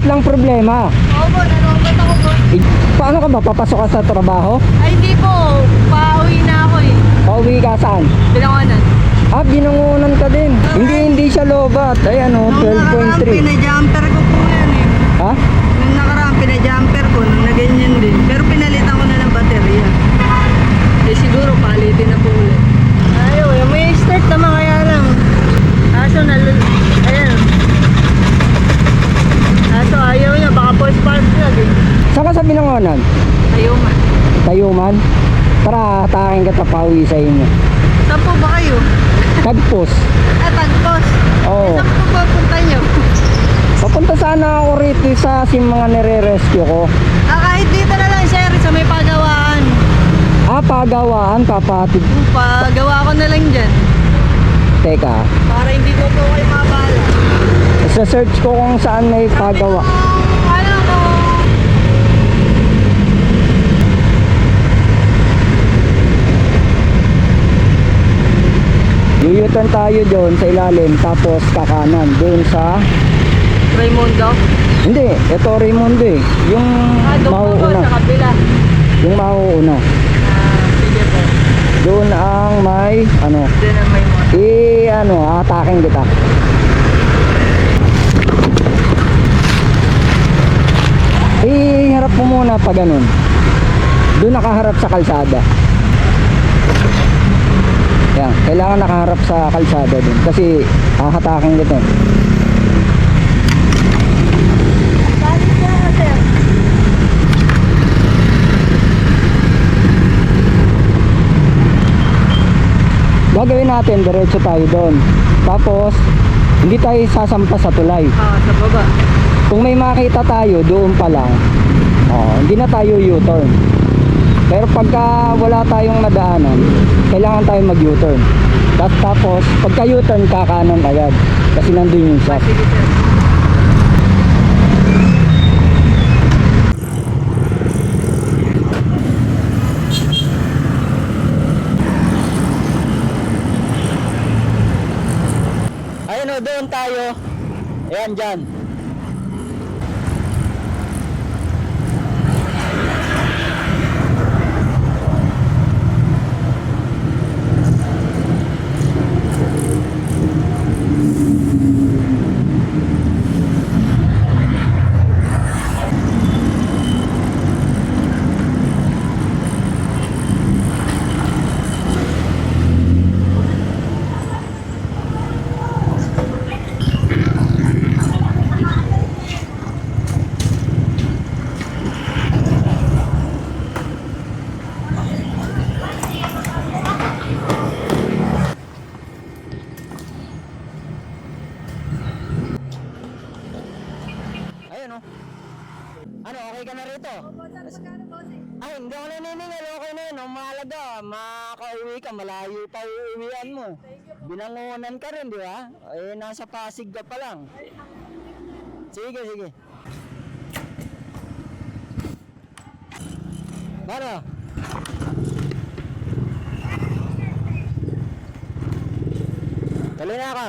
Lobat lang problema. Opo, nalobat ako po. Paano ka ba? Papasok ka sa trabaho? Ay, hindi po. Pauwi na ako eh. Pauwi ka saan? Bilanganan. Binangunan ka din. Hindi siya lobat. Ayan o, 12.3. Pinajumper ko po yan eh. Ha? Nung nakaraan, pinajumper ko, nung naganyan din. Pero pinalitan ko na ng baterya. Eh siguro, palitin na po ulit. Ayaw, may start naman kaya lang. Kaso, ayan. Kaso, ayaw niya, baka po spark plug eh. Saan ka sa Binangonan? Ayaw man. Tayuman? Tara, hatakin ka pauwi sa inyo. Saan po ba kayo? Tagpos. Tagpos. Oo. Saan po ba punta nyo? Papunta sana ako rito sa mga nire-rescue ko. Kahit dito na lang, sir, sa may pagawaan. Pagawaan, kapatid. Pagawa ko na lang dyan. Teka, Para hindi ko po kayo mabala. sa search ko kung saan may pagawa. Ano ko? Yuyutan tayo doon sa ilalim, tapos kakanan doon sa... Raimundo? Hindi, ito Raimundo eh. Yung Doon po mauuna. sa kabila. Yung mauuna. Sige po. Doon ang may, ano, Doon ang may mga. atakin kita. Harap mo muna pa ganun. Doon nakaharap sa kalsada. Yan, kailangan nakaharap sa kalsada din kasi hahatakin kita. Balik na ka, sir. Gagawin natin, diretso tayo doon. Tapos, hindi tayo sasampa sa tulay. Sa baba. Kung may makita tayo, doon pa lang. Hindi na tayo U-turn. Pero pagka wala tayong madaanan, kailangan tayo mag-U-turn. Tapos, pagka U-turn, kakanan agad. Kasi nandun yung shop. Sige, sir. Ayun o, doon tayo. Ayan, dyan. Ano, okay ka na rito? Ay, hindi ako naniningil. Okay na yun. Ang mahalaga, makauwi ka. Malayo pa uuwian mo. Binangunan ka rin, di ba? Nasa Pasig ka pa lang. Sige, sige. Para? Tuloy na ka.